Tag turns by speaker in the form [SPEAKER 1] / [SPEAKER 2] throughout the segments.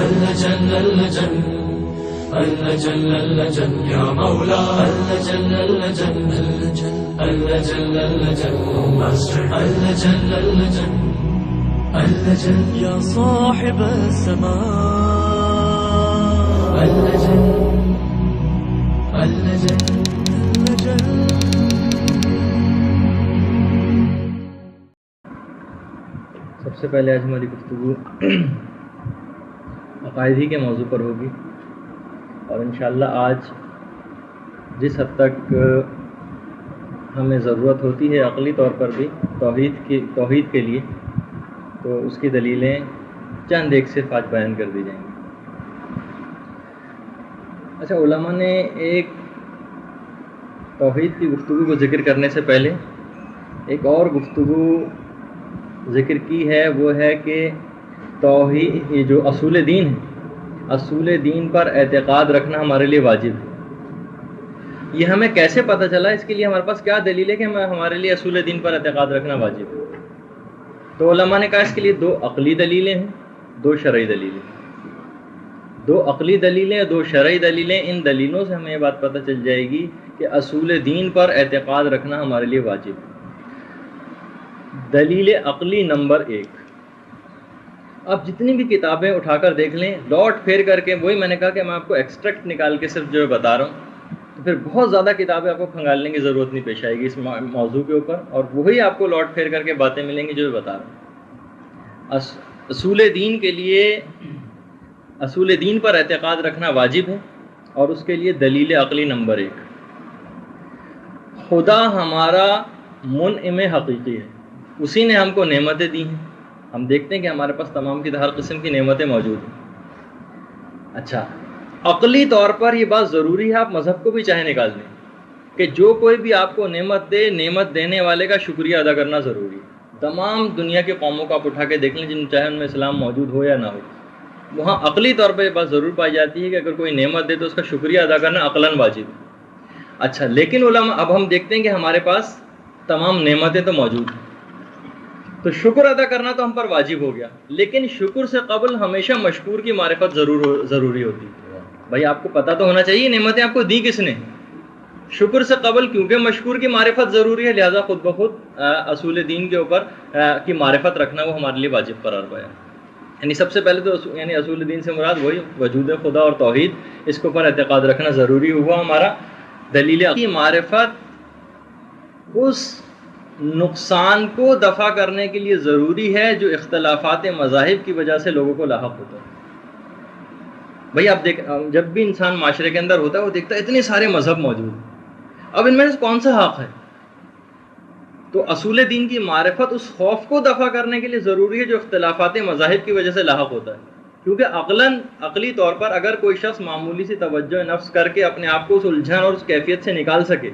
[SPEAKER 1] اللجن اللجن اللجن اللجن يا مولا اللجن اللجن اللجن اللجن اللجن اللجن اللجن يا صاحب السماء اللجن اللجن اللجن.
[SPEAKER 2] سب سے پہلے آج ہماری گفتگو عقائد ہی کے موضوع پر ہوگی، اور انشاءاللہ آج جس حد تک ہمیں ضرورت ہوتی ہے عقلی طور پر بھی توحید کے لیے، تو اس کی دلیلیں چند ایک صرف آج بیان کر دی جائیں گی۔ اچھا، علماء نے ایک توحید کی گفتگو کو ذکر کرنے سے پہلے ایک اور گفتگو ذکر کی ہے، وہ ہے کہ توحید یہ جو اصول دین ہے، اصول دین پر اعتقاد رکھنا ہمارے لیے واجب ہے۔ یہ ہمیں کیسے پتہ چلا؟ اس کے لیے ہمارے پاس کیا دلیل ہے کہ ہمارے لیے اصول دین پر اعتقاد رکھنا واجب ہے؟ تو علماء نے کہا اس کے لیے دو عقلی دلیلیں ہیں، دو شرعی دلیلیں ہیں۔ دو عقلی دلیلیں، دو شرعی دلیلیں، ان دلیلوں سے ہمیں یہ بات پتہ چل جائے گی کہ اصول دین پر اعتقاد رکھنا ہمارے لیے واجب ہے۔ دلیل عقلی نمبر 1، آپ جتنی بھی کتابیں اٹھا کر دیکھ لیں، لوٹ پھیر کر کے، وہی میں نے کہا کہ میں آپ کو ایکسٹریکٹ نکال کے صرف جو بتا رہا ہوں، تو پھر بہت زیادہ کتابیں آپ کو کھنگالنے کی ضرورت نہیں پیش آئے گی اس موضوع کے اوپر، اور وہی آپ کو لوٹ پھیر کر کے باتیں ملیں گی جو بتا رہا ہوں۔ اصول دین کے لیے، اصول دین پر اعتقاد رکھنا واجب ہے، اور اس کے لیے دلیل عقلی نمبر 1، خدا ہمارا منعم حقیقی ہے، اسی نے ہم کو نعمتیں دی ہیں۔ ہم دیکھتے ہیں کہ ہمارے پاس تمام کی ہر قسم کی نعمتیں موجود ہیں۔ اچھا، عقلی طور پر یہ بات ضروری ہے، آپ مذہب کو بھی چاہے نکال دیں، کہ جو کوئی بھی آپ کو نعمت دے، نعمت دینے والے کا شکریہ ادا کرنا ضروری ہے۔ تمام دنیا کی قوموں کو آپ اٹھا کے دیکھ لیں، جن چاہے ان میں اسلام موجود ہو یا نہ ہو، وہاں عقلی طور پر یہ بات ضرور پائی جاتی ہے کہ اگر کوئی نعمت دے تو اس کا شکریہ ادا کرنا عقلاً واجب ہے۔ اچھا، لیکن علماء، اب ہم دیکھتے ہیں کہ ہمارے پاس تمام نعمتیں تو موجود ہیں، تو شکر ادا کرنا تو ہم پر واجب ہو گیا، لیکن شکر سے قبل ہمیشہ مشکور کی معرفت ضروری ہوتی ہے۔ بھائی آپ کو پتہ تو ہونا چاہیے نعمتیں آپ کو دی کس نے۔ شکر سے قبل کیونکہ مشکور کی معرفت ضروری ہے، لہذا خود بخود اصول دین کے اوپر کی معرفت رکھنا وہ ہمارے لیے واجب قرار پایا۔ یعنی سب سے پہلے تو یعنی اصول دین سے مراد وہی وجود خدا اور توحید، اس کے اوپر اعتقاد رکھنا ضروری ہوا ہمارا۔ دلیل کی معرفت اس نقصان کو دفع کرنے کے لیے ضروری ہے جو اختلافات مذاہب کی وجہ سے لوگوں کو لاحق ہوتا ہے۔ بھائی آپ جب بھی انسان معاشرے کے اندر ہوتا ہے، وہ دیکھتا ہے اتنے سارے مذہب موجود ہیں، اب ان میں سے کون سا حق ہے؟ تو اصول دین کی معرفت اس خوف کو دفع کرنے کے لیے ضروری ہے جو اختلافات مذاہب کی وجہ سے لاحق ہوتا ہے، کیونکہ عقلی طور پر اگر کوئی شخص معمولی سی توجہ نفس کر کے اپنے آپ کو اس الجھن اور اس کیفیت سے نکال سکے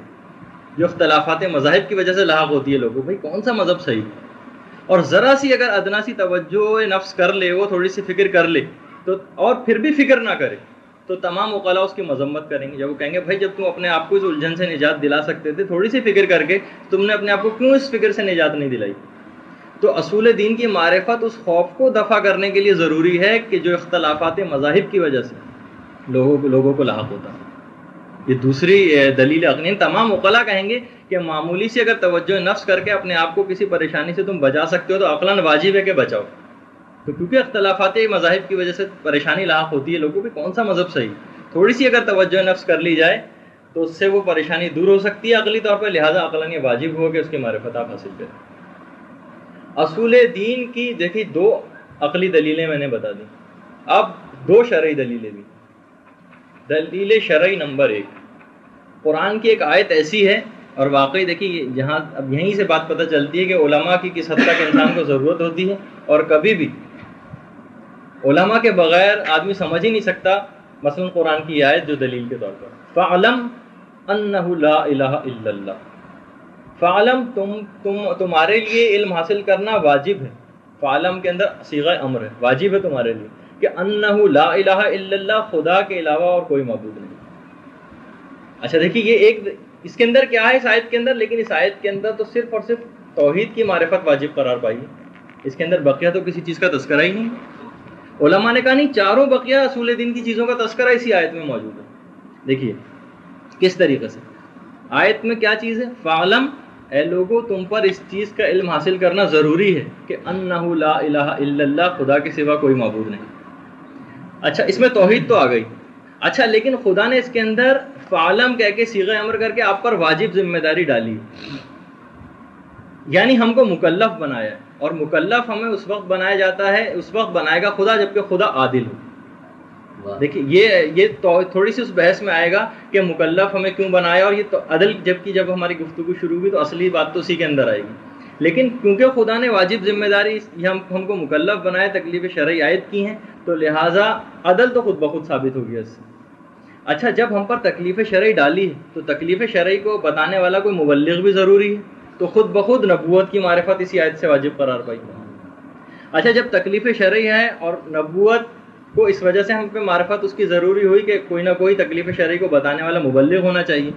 [SPEAKER 2] جو اختلافات مذاہب کی وجہ سے لاحق ہوتی ہے لوگوں، بھائی کون سا مذہب صحیح، اور ذرا سی اگر ادنا سی توجہ نفس کر لے، وہ تھوڑی سی فکر کر لے تو، اور پھر بھی فکر نہ کرے، تو تمام عقلاء اس کی مذمت کریں گے۔ جب وہ کہیں گے بھائی جب تم اپنے آپ کو اس الجھن سے نجات دلا سکتے تھے تھوڑی سی فکر کر کے، تم نے اپنے آپ کو کیوں اس فکر سے نجات نہیں دلائی؟ تو اصول دین کی معرفت اس خوف کو دفع کرنے کے لیے ضروری ہے کہ جو اختلافات مذاہب کی وجہ سے لوگوں کو لاحق ہوتا ہے۔ یہ دوسری دلیل عقلی، تمام عقلاء کہیں گے کہ معمولی سی اگر توجہ نفس کر کے اپنے آپ کو کسی پریشانی سے تم بچا سکتے ہو تو عقلاً واجب ہے کہ بچاؤ۔ تو کیونکہ اختلافات مذاہب کی وجہ سے پریشانی لاحق ہوتی ہے لوگوں کو، کون سا مذہب صحیح، تھوڑی سی اگر توجہ نفس کر لی جائے تو اس سے وہ پریشانی دور ہو سکتی ہے عقلی طور پر، لہٰذا عقلاً یہ واجب ہو کہ اس کی معرفت آپ حاصل کریں۔ اصول دین کی دیکھیے دو عقلی دلیلیں میں نے بتا دی، اب دو شرعی دلیلیں بھی۔ دلیل شرعی نمبر 1، قرآن کی ایک آیت ایسی ہے، اور واقعی دیکھیے جہاں اب یہیں سے بات پتہ چلتی ہے کہ علماء کی کس حد تک انسان کو ضرورت ہوتی ہے، اور کبھی بھی علماء کے بغیر آدمی سمجھ ہی نہیں سکتا۔ مثلا قرآن کی آیت جو دلیل کے طور پر، فَعْلَمْ أَنَّهُ لَا إِلَهَ إِلَّا اللَّهُ، فَعْلَمْ تمہارے لیے علم حاصل کرنا واجب ہے۔ فَعْلَمْ کے اندر صیغہ امر ہے، واجب ہے تمہارے لیے کہ أَنَّهُ لَا إِلَهَ إِلَّا اللَّهُ، خدا کے علاوہ اور کوئی معبود نہیں۔ اچھا دیکھیے یہ ایک اس کے اندر کیا ہے اس آیت کے اندر، لیکن اس آیت کے اندر تو صرف اور صرف توحید کی معرفت واجب قرار پائی ہے، اس کے اندر بقیہ تو کسی چیز کا تذکرہ ہی نہیں۔ علماء نے کہا نہیں، چاروں بقیہ اصول دین کی چیزوں کا تذکرہ اسی آیت میں موجود ہے. دیکھیے کس طریقے سے آیت میں کیا چیز ہے، فَعْلَمْ، اے لوگو تم پر اس چیز کا علم حاصل کرنا ضروری ہے کہ انہ لا الہ الا اللہ، خدا کے سوا کوئی معبود نہیں. اچھا اس میں توحید تو آ گئی. اچھا لیکن خدا نے اس کے اندر فعلم کہہ کے صیغہ امر کر کے آپ پر واجب ذمہ داری ڈالی، یعنی ہم کو مکلف بنایا ہے. اور مکلف ہمیں اس وقت بنایا جاتا ہے، اس وقت بنائے گا خدا جبکہ خدا عادل ہو. دیکھیے یہ تھوڑی سی اس بحث میں آئے گا کہ مکلف ہمیں کیوں بنایا، اور یہ تو عدل جب ہماری گفتگو شروع ہوئی تو اصلی بات تو اسی کے اندر آئے گی. لیکن کیونکہ خدا نے واجب ذمہ داری ہم کو مکلف بنائے، تکلیف شرعی عائد کی ہیں، تو لہٰذا عدل تو خود بخود ثابت ہو گیا اس سے. اچھا جب ہم پر تکلیف شرعی ڈالی ہے تو تکلیف شرعی کو بتانے والا کوئی مبلغ بھی ضروری ہے، تو خود بخود نبوت کی معرفت اسی آیت سے واجب قرار پائی. اچھا جب تکلیف شرعی ہے اور نبوت کو اس وجہ سے ہم پہ معرفت اس کی ضروری ہوئی کہ کوئی نہ کوئی تکلیف شرعی کو بتانے والا مبلغ ہونا چاہیے،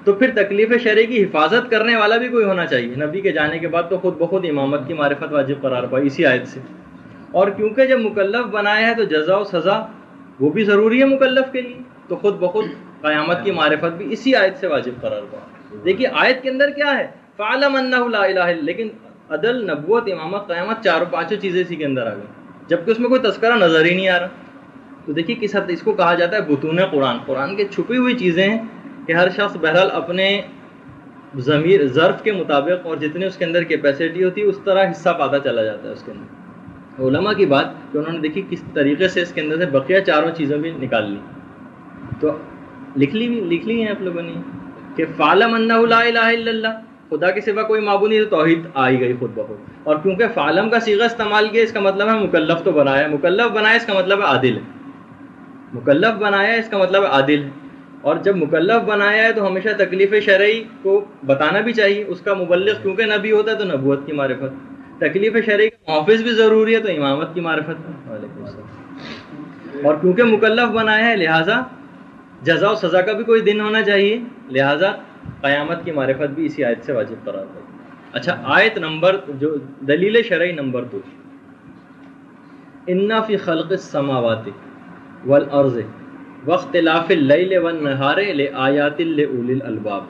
[SPEAKER 2] تو پھر تکلیف شرعی کی حفاظت کرنے والا بھی کوئی ہونا چاہیے. نبی کے جانے کے بعد تو خود بخود امامت کی معرفت واجب قرار پائی اسی آیت سے. اور کیونکہ جب مکلف بنایا ہے تو جزا و سزا وہ بھی ضروری ہے مکلف کے لیے، تو خود بخود قیامت کی معرفت بھی اسی آیت سے واجب قرار پائی. دیکھیے آیت کے اندر کیا ہے، فَعْلَمْ أَنَّهُ لَا إِلَٰهَ إِلَّا، لیکن عدل، نبوت، امامت، قیامت، چاروں پانچوں چیزیں اسی کے اندر آ گئی، جبکہ اس میں کوئی تذکرہ نظر ہی نہیں آ رہا. تو دیکھیے کس حد اس کو کہا جاتا ہے بطون قرآن. قرآن کے چھپی ہوئی چیزیں ہیں کہ ہر شخص بہرحال اپنے ضمیر ظرف کے مطابق اور جتنے اس کے اندر کیپیسٹی ہوتی ہے اس طرح حصہ پاتا چلا جاتا ہے اس کے اندر. علماء کی بات کہ انہوں نے دیکھی کس طریقے سے اس کے اندر سے بقیہ چاروں چیزیں بھی نکال لی، تو لکھ لی ہیں آپ لوگوں نے کہ فَعْلَمْ أَنَّهُ لَا إِلَٰهَ إِلَّا اللَّهُ، خدا کے سوا کوئی معبود نہیں، تو توحید آئی گئی خود بخود. اور کیونکہ فعلم کا صیغہ استعمال کیا اس کا مطلب ہے مکلف تو بنایا، مکلف بنایا اس کا مطلب ہے عادل ہے، مکلف بنایا اس کا مطلب ہے عادل ہے. اور جب مکلف بنایا ہے تو ہمیشہ تکلیف شرعی کو بتانا بھی چاہیے، اس کا مبلغ کیونکہ نبی ہوتا ہے تو نبوت کی معرفت، تکلیف شرعی کا محافظ بھی ضروری ہے تو امامت کی معرفت. وعلیکم السلام. اور کیونکہ مکلف بنایا ہے لہٰذا جزا و سزا کا بھی کوئی دن ہونا چاہیے، لہٰذا قیامت کی معرفت بھی اسی آیت سے واجب قرار پائی. اچھا آیت نمبر جو دلیل شرعی نمبر 2، اِنَّ فِي خَلْقِ السَّمَاوَاتِ وَالْأَرْضِ وَاخْتِلَافِ اللَّيْلِ وَالنَّهَارِ لِآيَاتٍ لِأُولِي الْأَلْبَابِ.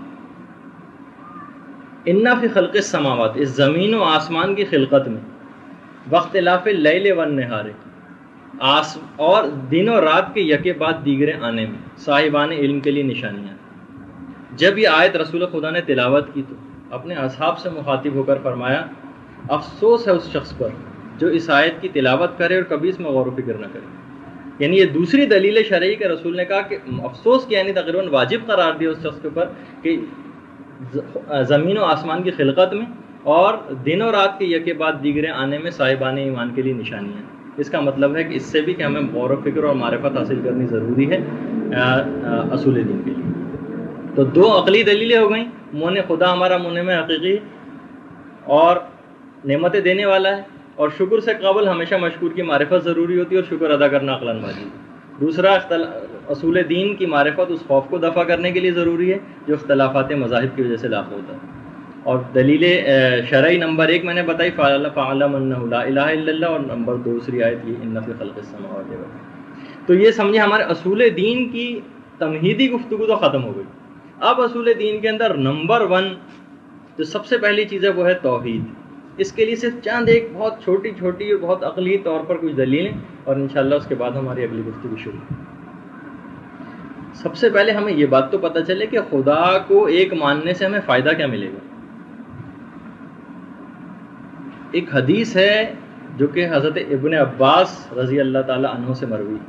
[SPEAKER 2] اِنَّ فِي خَلْقِ السَّمَاوَاتِ، اس زمین و آسمان کی خلقت میں، وَاخْتِلَافِ اللَّيْلِ وَالنَّهَارِ، اور دن و رات کے یکے بعد دیگرے آنے میں صاحبان علم کے لیے نشانیاں. جب یہ آیت رسول خدا نے تلاوت کی تو اپنے اصحاب سے مخاطب ہو کر فرمایا افسوس ہے اس شخص پر جو اس آیت کی تلاوت کرے اور کبھی اس میں غور و فکر نہ کرے. یعنی یہ دوسری دلیل شرعی کے رسول نے کہا کہ افسوس کیا، یعنی تقریباً واجب قرار دیا اس شخص کے اوپر کہ زمین و آسمان کی خلقت میں اور دن و رات کے یکے بعد دیگرے آنے میں صاحبان ایمان کے لیے نشانیاں. اس کا مطلب ہے کہ اس سے بھی کہ ہمیں غور و فکر اور معرفت حاصل کرنی ضروری ہے اصول دین کے لیے. تو دو عقلی دلیلیں ہو گئیں، مون خدا ہمارا منعم حقیقی اور نعمتیں دینے والا ہے، اور شکر سے قبل ہمیشہ مشکور کی معرفت ضروری ہوتی ہے اور شکر ادا کرنا عقلاً واجب. دوسرا اصول دین کی معرفت اس خوف کو دفع کرنے کے لیے ضروری ہے جو اختلافات مذاہب کی وجہ سے لاحق ہوتا ہے. اور دلیل شرعی نمبر 1 میں نے بتائی فَعْلَمْ أَنَّهُ لَا إِلَٰهَ إِلَّا اللَّهُ، اور نمبر 2 آیت یہ اِنَّ فِي خَلْقِ السَّمَاوَاتِ وَالْأَرْضِ. تو یہ سمجھے ہمارے اصول دین کی تمہیدی گفتگو تو ختم ہو گئی. اب اصول دین کے اندر نمبر 1 جو سب سے پہلی چیز ہے وہ ہے توحید. اس کے لیے صرف چند ایک بہت چھوٹی چھوٹی اور بہت عقلی طور پر کچھ دلیلیں، اور انشاءاللہ اس کے بعد ہماری اگلی گفتگو شروع. سب سے پہلے ہمیں یہ بات تو پتہ چلے کہ خدا کو ایک ماننے سے ہمیں فائدہ کیا ملے گا. ایک حدیث ہے جو کہ حضرت ابن عباس رضی اللہ تعالی عنہ سے مروی،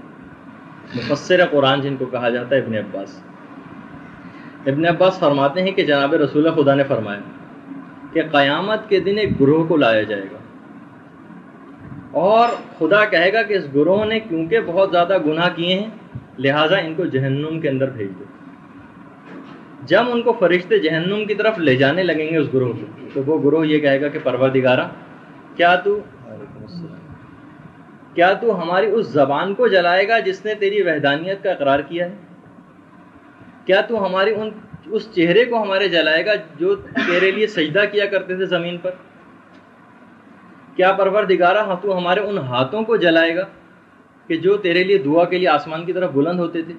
[SPEAKER 2] مفسر قرآن جن کو کہا جاتا ہے ابن عباس. ابن عباس فرماتے ہیں کہ جناب رسول خدا نے فرمایا کہ قیامت کے دن ایک گروہ کو لایا جائے گا اور خدا کہے گا کہ اس گروہ نے کیونکہ بہت زیادہ گناہ کیے ہیں لہٰذا ان کو جہنم کے اندر بھیج دو. جب ان کو فرشتے جہنم کی طرف لے جانے لگیں گے اس گروہ کو، تو وہ گروہ یہ کہے گا کہ پروردگارا کیا تو ہماری اس زبان کو جلائے گا جس نے تیری وحدانیت کا اقرار کیا ہے؟ کیا تو ہماری اس چہرے کو ہمارے جلائے گا جو تیرے لیے سجدہ کیا کرتے تھے زمین پر؟ کیا پروردگارا تو ہمارے ان ہاتھوں کو جلائے گا کہ جو تیرے لیے دعا کے لیے آسمان کی طرف بلند ہوتے تھے،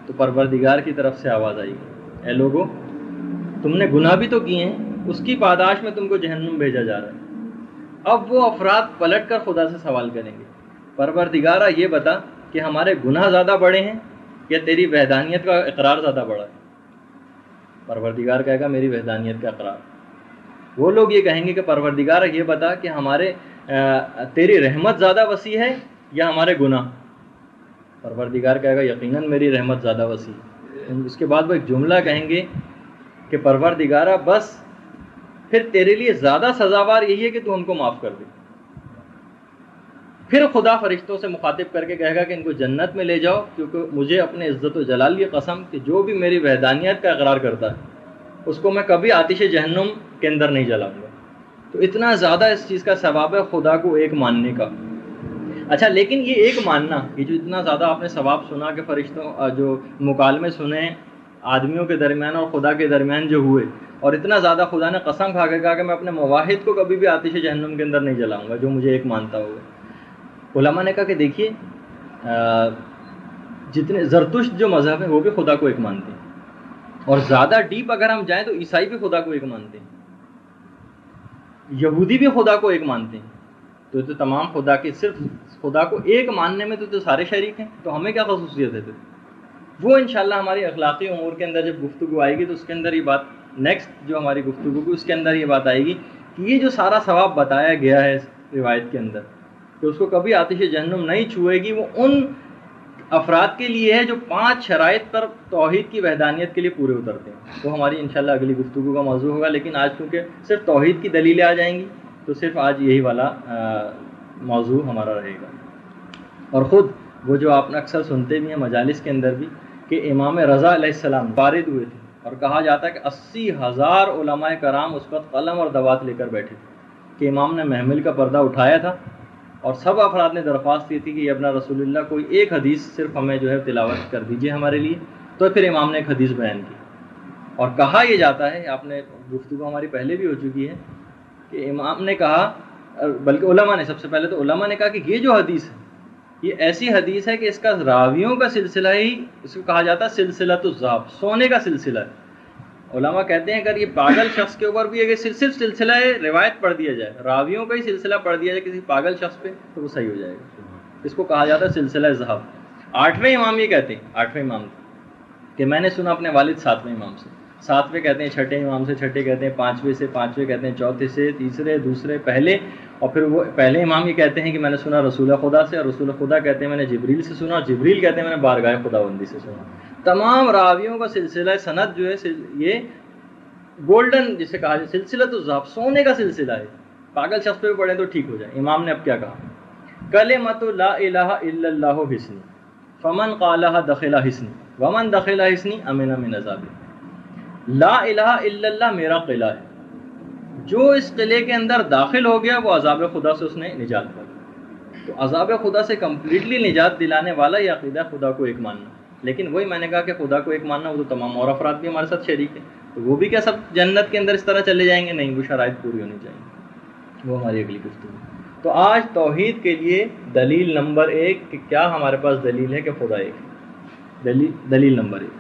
[SPEAKER 2] تو پروردگار کی طرف سے آواز آئی گی، اے لوگو تم نے گناہ بھی تو کیے ہیں، اس کی پاداش میں تم کو جہنم بھیجا جا رہا ہے۔ اب وہ افراد پلٹ کر خدا سے سوال کریں گے، پروردگارہ یہ بتا کہ ہمارے گناہ زیادہ بڑے ہیں یا تیری وحدانیت کا اقرار زیادہ بڑا ہے؟ پروردگار کہے گا میری وحدانیت کا اقرار۔ وہ لوگ یہ کہیں گے کہ پروردگارہ یہ بتا کہ ہمارے تیری رحمت زیادہ وسیع ہے یا ہمارے گناہ؟ پروردگار کہے گا یقیناً میری رحمت زیادہ وسیع ہے۔ اس کے بعد وہ ایک جملہ کہیں گے کہ پروردگارہ بس پھر تیرے لیے زیادہ سزاوار یہی ہے کہ تو ہم کو معاف کر دے۔ پھر خدا فرشتوں سے مخاطب کر کے کہے گا کہ ان کو جنت میں لے جاؤ، کیونکہ مجھے اپنے عزت و جلال کی قسم کہ جو بھی میری وحدانیت کا اقرار کرتا ہے اس کو میں کبھی آتش جہنم کے اندر نہیں جلاؤں گا۔ تو اتنا زیادہ اس چیز کا ثواب ہے خدا کو ایک ماننے کا۔ اچھا، لیکن یہ ایک ماننا، یہ جو اتنا زیادہ آپ نے ثواب سنا کہ فرشتوں جو مکالمے سنے آدمیوں کے درمیان اور خدا کے درمیان جو ہوئے، اور اتنا زیادہ خدا نے قسم کھا کے کہا کہ میں اپنے مواحد کو کبھی بھی آتش جہنم کے اندر نہیں جلاؤں گا جو مجھے ایک مانتا ہوگا۔ علماء نے کہا کہ دیکھیے جتنے زرتشت جو مذہب ہے وہ بھی خدا کو ایک مانتے ہیں، اور زیادہ ڈیپ اگر ہم جائیں تو عیسائی بھی خدا کو ایک مانتے ہیں، یہودی بھی خدا کو ایک مانتے ہیں۔ تو تمام خدا کے صرف خدا کو ایک ماننے میں تو سارے شریک ہیں، تو ہمیں کیا خصوصیت ہے؟ وہ انشاءاللہ ہماری اخلاقی امور کے اندر جب گفتگو آئے گی تو اس کے اندر یہ بات، نیکسٹ جو ہماری گفتگو کی اس کے اندر یہ بات آئے گی کہ یہ جو سارا ثواب بتایا گیا ہے روایت کے اندر کہ اس کو کبھی آتش جہنم نہیں چھوئے گی، وہ ان افراد کے لیے ہے جو 5 شرائط پر توحید کی وحدانیت کے لیے پورے اترتے ہیں۔ تو ہماری انشاءاللہ اگلی گفتگو کا موضوع ہوگا، لیکن آج کیونکہ صرف توحید کی دلیلیں آ جائیں گی تو صرف آج یہی والا موضوع ہمارا رہے گا۔ اور خود وہ جو آپ اکثر سنتے بھی ہیں مجالس کے اندر بھی کہ امام رضا علیہ السلام وارد ہوئے تھے، اور کہا جاتا ہے کہ 80,000 علماء کرام اس وقت قلم اور دوات لے کر بیٹھے تھے کہ امام نے محمل کا پردہ اٹھایا تھا، اور سب افراد نے درخواست کی تھی کہ یہ اپنا رسول اللہ کوئی ایک حدیث صرف ہمیں جو ہے تلاوت کر دیجئے ہمارے لیے۔ تو پھر امام نے ایک حدیث بیان کی، اور کہا یہ جاتا ہے، آپ نے گفتگو ہماری پہلے بھی ہو چکی ہے کہ امام نے کہا، بلکہ علماء نے، سب سے پہلے تو علماء نے کہا کہ یہ جو حدیث ہے یہ ایسی حدیث ہے کہ اس کا راویوں کا سلسلہ ہی اس کو کہا جاتا ہے سلسلۃ الذہب، سونے کا سلسلہ ہے۔ علماء کہتے ہیں اگر یہ پاگل شخص کے اوپر بھی اگر صرف سلسلہ روایت پڑھ دیا جائے، راویوں کا ہی سلسلہ پڑھ دیا جائے کسی پاگل شخص پہ تو وہ صحیح ہو جائے گا۔ اس کو کہا جاتا ہے سلسلہ ذہب۔ 8ویں امام یہ کہتے ہیں، 8ویں امام کہ میں نے سنا اپنے والد 7ویں امام سے، 7ویں کہتے ہیں 6ٹھے امام سے، 6ٹھے کہتے ہیں 5ویں سے، 5ویں کہتے ہیں 4تھے سے، تیسرے، دوسرے، پہلے، اور پھر وہ پہلے امام یہ کہتے ہیں کہ میں نے سنا رسول خدا سے، اور رسول خدا کہتے ہیں میں نے جبریل سے سنا، اور جبریل کہتے ہیں میں نے بارگاہ خداوندی سے سنا۔ تمام راویوں کا سلسلہ سند جو ہے یہ گولڈن جسے کہا جائے سلسلۃ الذہب، سونے کا سلسلہ ہے۔ پاگل شخص پہ پڑھیں تو ٹھیک ہو جائے۔ امام نے اب کیا کہا؟ کلمۃ لا الہ الا اللہ حسنی فمن قالها دخل حسنی ومن دخل حسنی امن من عذابی۔ لا الہ الا اللہ میرا قلعہ ہے، جو اس قلعے کے اندر داخل ہو گیا وہ عذاب خدا سے اس نے نجات پا لی۔ تو عذاب خدا سے کمپلیٹلی نجات دلانے والا یہ عقیدہ خدا کو ایک ماننا۔ لیکن وہی میں نے کہا کہ خدا کو ایک ماننا، وہ تو تمام اور افراد بھی ہمارے ساتھ شریک ہیں، تو وہ بھی کیا سب جنت کے اندر اس طرح چلے جائیں گے؟ نہیں، وہ شرائط پوری ہونی چاہیے۔ وہ ہماری اگلی گفتگو۔ تو آج توحید کے لیے دلیل نمبر 1 کہ کیا ہمارے پاس دلیل ہے کہ خدا ایک ہے۔ دلیل نمبر 1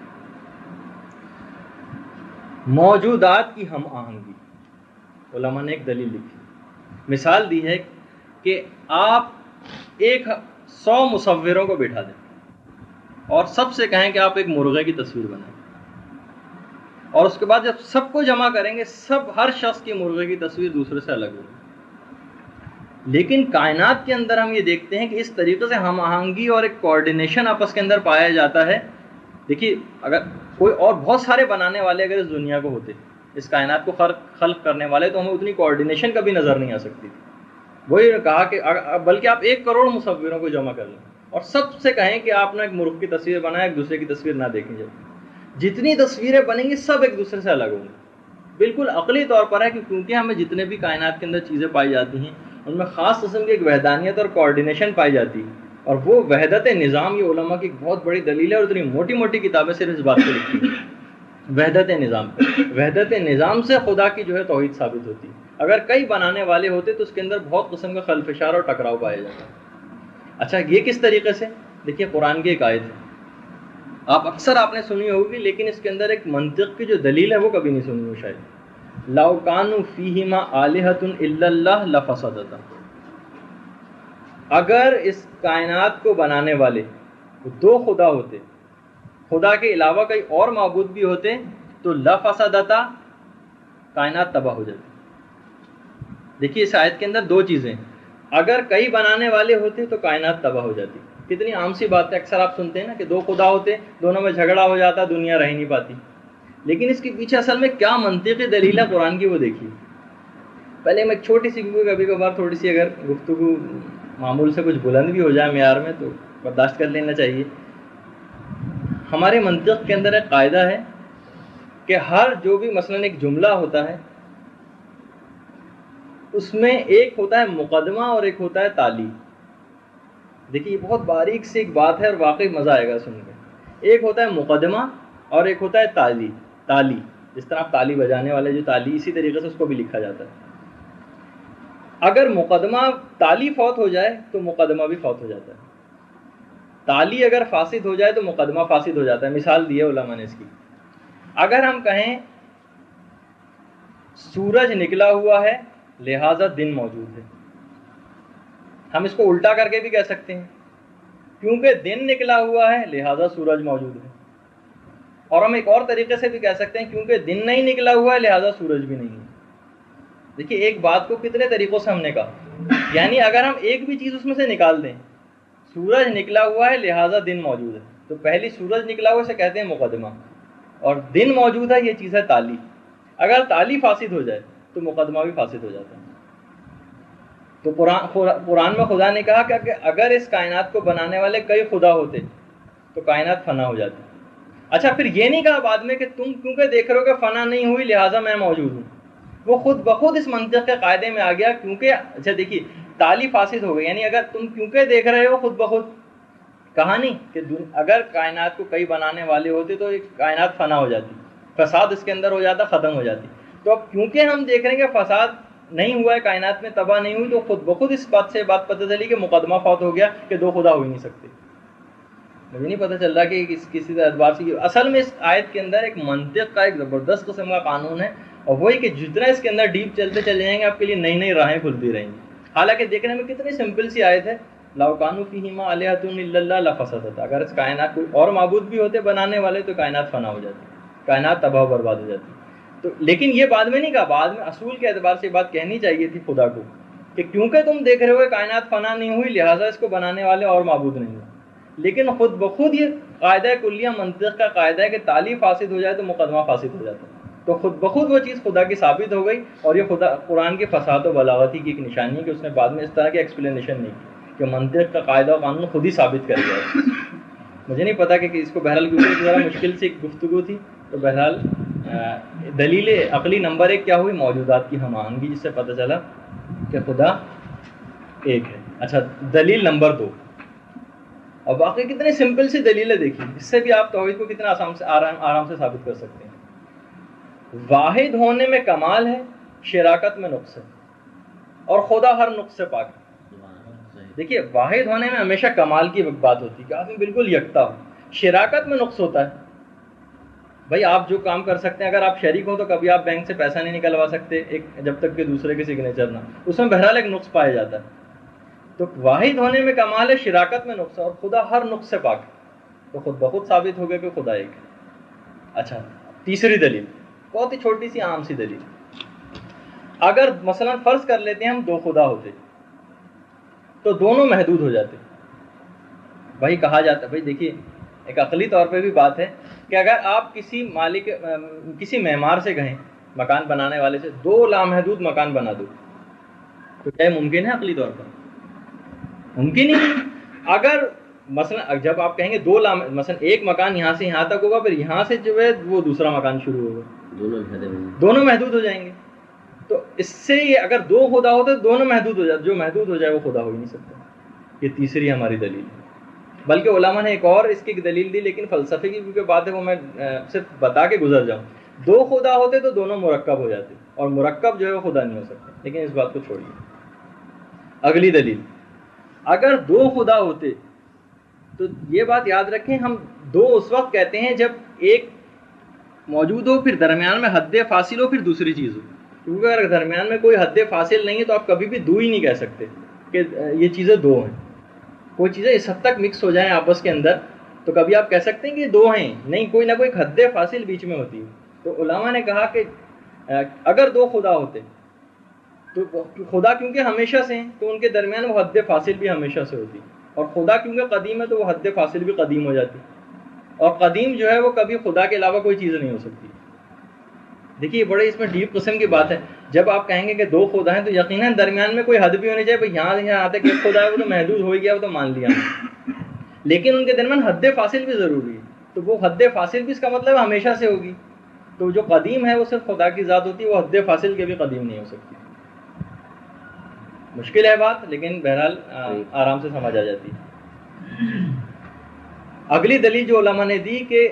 [SPEAKER 2] موجودات کی ہم آہنگی۔ علماء نے ایک دلیل لکھی، مثال دی ہے کہ آپ 100 مصوروں کو بٹھا دیں اور سب سے کہیں کہ آپ ایک مرغے کی تصویر بنائیں، اور اس کے بعد جب سب کو جمع کریں گے ہر شخص کی مرغے کی تصویر دوسرے سے الگ ہوگی۔ لیکن کائنات کے اندر ہم یہ دیکھتے ہیں کہ اس طریقے سے ہم آہنگی اور ایک کوارڈینیشن آپس کے اندر پایا جاتا ہے۔ دیکھیے اگر کوئی اور بہت سارے بنانے والے اگر اس دنیا کو ہوتے، اس کائنات کو خلق کرنے والے، تو ہمیں اتنی کوارڈینیشن کبھی نظر نہیں آ سکتی تھی۔ وہی کہا کہ بلکہ آپ 1 کروڑ مصوروں کو جمع کر لیں اور سب سے کہیں کہ آپ نے ایک مرغ کی تصویر بنائیں، ایک دوسرے کی تصویر نہ دیکھیں، جتنی تصویریں بنیں گی سب ایک دوسرے سے الگ ہوں گی۔ بالکل عقلی طور پر ہے کہ کیونکہ ہمیں جتنے بھی کائنات کے اندر چیزیں پائی جاتی ہیں ان میں خاص قسم کی ایک وحدانیت اور کوارڈینیشن پائی جاتی ہے، اور وہ وحدت نظام یہ علماء کی ایک بہت بڑی دلیل ہے، اور اتنی موٹی موٹی کتابیں صرف اس بات پہ لکھی ہیں وحدت نظام پہ۔ وحدت نظام سے خدا کی جو ہے توحید ثابت ہوتی ہے۔ اگر کئی بنانے والے ہوتے تو اس کے اندر بہت قسم کا خلفشار اور ٹکراؤ پایا جاتا ہے۔ اچھا یہ کس طریقے سے؟ دیکھیے قرآن کی ایک آیت ہے، اکثر آپ نے سنی ہوگی، لیکن اس کے اندر ایک منطق کی جو دلیل ہے وہ کبھی نہیں سنی ہو شاید. لَوْ كَانُوا فِيهِمَا آلِهَةٌ إِلَّا اللَّهُ لَفَسَدَتَا. اگر اس کائنات کو بنانے والے دو خدا ہوتے، خدا کے علاوہ کئی اور معبود بھی ہوتے، تو لفسدتا، کائنات تباہ ہو جاتی. دیکھیے اس آیت کے اندر دو چیزیں، اگر کئی بنانے والے ہوتے تو کائنات تباہ ہو جاتی. کتنی عام سی بات ہے، اکثر آپ سنتے ہیں نا کہ دو خدا ہوتے، دونوں میں جھگڑا ہو جاتا، دنیا رہ نہیں پاتی. لیکن اس کے پیچھے اصل میں کیا منطقی دلیل ہے قرآن کی وہ دیکھیے. پہلے میں ایک چھوٹی سی، کیونکہ کبھی کبھار تھوڑی سی اگر گفتگو معمول سے کچھ بلند بھی ہو جائے معیار میں تو برداشت کر لینا چاہیے. ہمارے منطق کے اندر ایک قاعدہ ہے کہ ہر جو بھی مثلا ایک جملہ ہوتا ہے اس میں ایک ہوتا ہے مقدمہ اور ایک ہوتا ہے تالی. دیکھیے یہ بہت باریک سی ایک بات ہے اور واقعی مزہ آئے گا سن کے. ایک ہوتا ہے مقدمہ اور ایک ہوتا ہے تالی. تالی جس طرح آپ تالی بجانے والے جو تالی، اسی طریقے سے اس کو بھی لکھا جاتا ہے. اگر مقدمہ تالی فوت ہو جائے تو مقدمہ بھی فوت ہو جاتا ہے. تالی اگر فاسد ہو جائے تو مقدمہ فاسد ہو جاتا ہے. مثال دی ہے علماء نے اس کی. اگر ہم کہیں سورج نکلا ہوا ہے لہذا دن موجود ہے، ہم اس کو الٹا کر کے بھی کہہ سکتے ہیں، کیونکہ دن نکلا ہوا ہے لہذا سورج موجود ہے. اور ہم ایک اور طریقے سے بھی کہہ سکتے ہیں کیونکہ دن نہیں نکلا ہوا ہے لہذا سورج بھی نہیں ہے. دیکھیے ایک بات کو کتنے طریقوں سے ہم نے کہا، یعنی اگر ہم ایک بھی چیز اس میں سے نکال دیں، سورج نکلا ہوا ہے لہذا دن موجود ہے، تو پہلی سورج نکلا ہوا سے کہتے ہیں مقدمہ، اور دن موجود ہے یہ چیز ہے تالی. اگر تالی فاسد ہو جائے تو مقدمہ بھی فاسد ہو جاتا ہے. تو قرآن میں خدا نے کہا کہ اگر اس کائنات کو بنانے والے کئی خدا ہوتے تو کائنات فنا ہو جاتی. اچھا پھر یہ نہیں کہا بعد میں کہ تم کیونکہ دیکھ رہے ہو کہ فنا نہیں ہوئی لہٰذا میں موجود ہوں. وہ خود بخود اس منطق کے قاعدے میں آ گیا، کیونکہ اچھا دیکھیے تالی فاسد ہو گئی، یعنی اگر تم کیونکہ دیکھ رہے ہو خود بخود کہا نہیں کہ اگر کائنات کو کئی بنانے والے ہوتے تو ایک کائنات فنا ہو جاتی، فساد اس کے اندر ہو جاتا، ختم ہو جاتی. تو اب کیونکہ ہم دیکھ رہے ہیں کہ فساد نہیں ہوا ہے، کائنات میں تباہ نہیں ہوئی، تو خود بخود اس بات سے بات پتہ چلی کہ مقدمہ فوت ہو گیا کہ دو خدا ہو ہی نہیں سکتے. مجھے نہیں پتہ چل رہا کہ کسی اعتبار سے اصل میں اس آیت کے اندر ایک منطق کا ایک زبردست قسم کا قانون ہے، اور وہی کہ جتنا اس کے اندر ڈیپ چلتے چلے جائیں گے آپ کے لیے نئی نئی راہیں کھلتی رہیں گی. حالانکہ دیکھنے میں کتنی سمپل سی آیت ہے، لَوْ كَانُوا فِيهِمَا آلِهَةٌ إِلَّا اللَّهُ لَفَسَدَتَا. اگر اس کائنات کوئی اور معبود بھی ہوتے بنانے والے تو کائنات فنا ہو جاتی، کائنات تباہ و برباد ہو جاتی. تو لیکن یہ بعد میں نہیں کہا، بعد میں اصول کے اعتبار سے بات کہنی چاہیے تھی خدا کو کہ کیونکہ تم دیکھ رہے ہو کہ کائنات فنا نہیں ہوئی لہٰذا اس کو بنانے والے اور معبود نہیں ہوئے. لیکن خود بخود یہ قاعدہ کلیہ منطق کا قاعدہ ہے کہ تالی فاسد ہو جائے تو مقدمہ فاسد ہو جاتا ہے. تو خود بخود وہ چیز خدا کی ثابت ہو گئی، اور یہ خدا قرآن کے فصاحت و بلاغتی کی ایک نشانی ہے کہ اس نے بعد میں اس طرح کی ایکسپلینیشن نہیں کی کہ منطق کا قاعدہ و قانون خود ہی ثابت کر گیا. مجھے نہیں پتا کہ اس کو بہرحال کیونکہ ذرا مشکل سے ایک گفتگو تھی، تو بہرحال دلیل عقلی نمبر 1 کیا ہوئی؟ موجودات کی ہم آہنگی، جس سے پتہ چلا کہ خدا ایک ہے. اچھا دلیل نمبر 2، اب واقعی کتنی سمپل سی دلیل ہے، دیکھیے اس سے بھی آپ توحید کو کتنا آرام سے ثابت کر سکتے ہیں. واحد ہونے میں کمال ہے، شراکت میں نقص ہے، اور خدا ہر نقص سے پاک ہے. دیکھیے واحد ہونے میں ہمیشہ کمال کی بات ہوتی ہے کہ آدمی بالکل یکتا ہو. شراکت میں نقص ہوتا ہے، بھائی آپ جو کام کر سکتے ہیں، اگر آپ شریک ہو تو کبھی آپ بینک سے پیسہ نہیں نکلوا سکتے ایک جب تک کہ دوسرے کے سگنیچر نہ، اس میں بہرحال ایک نقص پایا جاتا ہے. تو واحد ہونے میں کمال ہے، شراکت میں نقص ہے، اور خدا ہر نقص سے پاک ہے. تو خود بخود ثابت ہو گیا کہ خدا ایک ہے. اچھا تیسری دلیل، بہت ہی چھوٹی سی عام سی دلیل. اگر مثلا فرض کر لیتے ہیں ہم دو خدا ہوتے تو دونوں محدود ہو جاتے. بھائی کہا جاتا ہے، بھائی دیکھیے ایک عقلی طور پہ بھی بات ہے کہ اگر آپ کسی معمار سے کہیں، مکان بنانے والے سے، 2 لامحدود مکان بنا دو، تو کیا ممکن ہے؟ عقلی طور پر ممکن ہی نہیں. اگر مثلا جب آپ کہیں گے مثلا ایک مکان یہاں سے یہاں تک ہوگا، پھر یہاں سے جو ہے وہ دوسرا مکان شروع ہوگا، دونوں محدود ہو جائیں گے. تو اس سے یہ اگر 2 خدا ہوتے تو دونوں محدود ہو جاتے، جو محدود ہو جائے وہ خدا ہو ہی نہیں سکتا. یہ تیسری ہماری دلیل ہے. بلکہ علماء نے ایک اور اس کی دلیل دی، لیکن فلسفے کی کیونکہ بات ہے وہ میں صرف بتا کے گزر جاؤں. 2 خدا ہوتے تو دونوں مرکب ہو جاتے، اور مرکب جو ہے وہ خدا نہیں ہو سکتا. لیکن اس بات کو چھوڑیے. اگلی دلیل، اگر دو خدا ہوتے تو یہ بات یاد رکھیں، ہم دو اس وقت کہتے ہیں جب ایک موجود ہو، پھر درمیان میں حد فاصل ہو، پھر دوسری چیز ہو. کیونکہ اگر درمیان میں کوئی حد فاصل نہیں ہے تو آپ کبھی بھی دو ہی نہیں کہہ سکتے کہ یہ چیزیں دو ہیں. کوئی چیزیں اس حد تک مکس ہو جائیں آپس کے اندر تو کبھی آپ کہہ سکتے ہیں کہ دو ہیں نہیں، کوئی نہ کوئی حد فاصل بیچ میں ہوتی ہے. تو علماء نے کہا کہ اگر دو خدا ہوتے تو خدا کیونکہ ہمیشہ سے ہیں تو ان کے درمیان وہ حد فاصل بھی ہمیشہ سے ہوتی، اور خدا کیونکہ قدیم ہے تو وہ حد فاصل بھی قدیم ہو جاتی، اور قدیم جو ہے وہ کبھی خدا کے علاوہ کوئی چیز نہیں ہو سکتی. دیکھیے بڑے اس میں ڈیپ قسم کی بات ہے. جب آپ کہیں گے کہ دو خدا ہیں تو یقیناً درمیان میں کوئی حد بھی ہونی چاہیے. بھائی یہاں آتے کہ خدا ہے وہ تو محدود ہو گیا، وہ تو مان لیا، لیکن ان کے درمیان حد فاصل بھی ضروری ہے. تو وہ حد فاصل بھی اس کا مطلب ہمیشہ سے ہوگی. تو جو قدیم ہے وہ صرف خدا کی ذات ہوتی ہے، وہ حد فاصل کے بھی قدیم نہیں ہو سکتی. مشکل ہے بات، لیکن بہرحال آرام سے سمجھ آ جاتی ہے. اگلی دلیل جو علماء نے دی کہ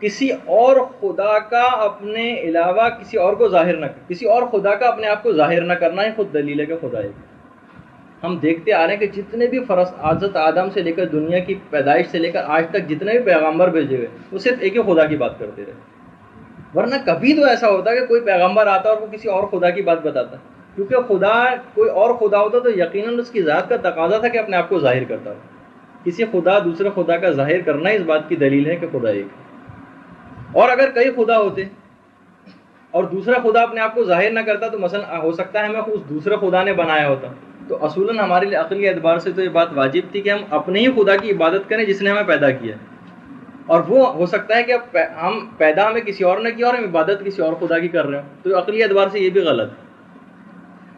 [SPEAKER 2] کسی اور خدا کا اپنے علاوہ کسی اور کو ظاہر نہ، کسی اور خدا کا اپنے آپ کو ظاہر نہ کرنا ہی خود دلیل ہے کہ خدا ہے. ہم دیکھتے آ رہے ہیں کہ جتنے بھی حضرت آدم سے لے کر دنیا کی پیدائش سے لے کر آج تک جتنے بھی پیغمبر بھیجے ہوئے وہ صرف ایک ہی خدا کی بات کرتے رہے. ورنہ کبھی تو ایسا ہوتا کہ کوئی پیغمبر آتا اور وہ کسی اور خدا کی بات بتاتا. کیونکہ خدا کوئی اور خدا ہوتا تو یقیناً اس کی ذات کا تقاضا تھا کہ اپنے آپ کو ظاہر کرتا ہو. کسی خدا دوسرے خدا کا ظاہر کرنا اس بات کی دلیل ہے کہ خدا ایک ہے. اور اگر کئی خدا ہوتے اور دوسرا خدا اپنے آپ کو ظاہر نہ کرتا تو مثلا ہو سکتا ہے ہمیں اس دوسرے خدا نے بنایا ہوتا. تو اصولاً ہمارے لیے عقلی اعتبار سے تو یہ بات واجب تھی کہ ہم اپنے ہی خدا کی عبادت کریں جس نے ہمیں پیدا کیا. اور وہ ہو سکتا ہے کہ ہم پیدا ہمیں کسی اور نے کیا اور ہم عبادت کسی اور خدا کی کر رہے ہوں. تو عقلی اعتبار سے یہ بھی غلط ہے.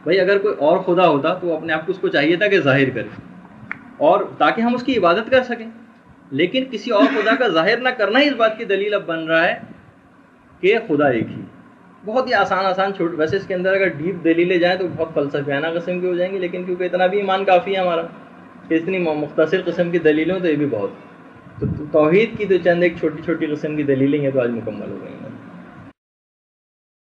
[SPEAKER 2] بھائی اگر کوئی اور خدا ہوتا تو اپنے آپ کو اس کو چاہیے تھا کہ ظاہر کرے اور تاکہ ہم اس کی عبادت کر سکیں. لیکن کسی اور خدا کا ظاہر نہ کرنا ہی اس بات کی دلیل اب بن رہا ہے کہ خدا ایک ہی. بہت ہی آسان چھوٹ، ویسے اس کے اندر اگر ڈیپ دلیلیں جائیں تو بہت فلسفیانہ قسم کی ہو جائیں گی، لیکن کیونکہ اتنا بھی ایمان کافی ہے ہمارا کہ اتنی مختصر قسم کی دلیلیں تو یہ بھی بہت. تو توحید کی تو چند ایک چھوٹی چھوٹی قسم کی دلیلیں ہیں تو آج مکمل ہو گئی ہیں.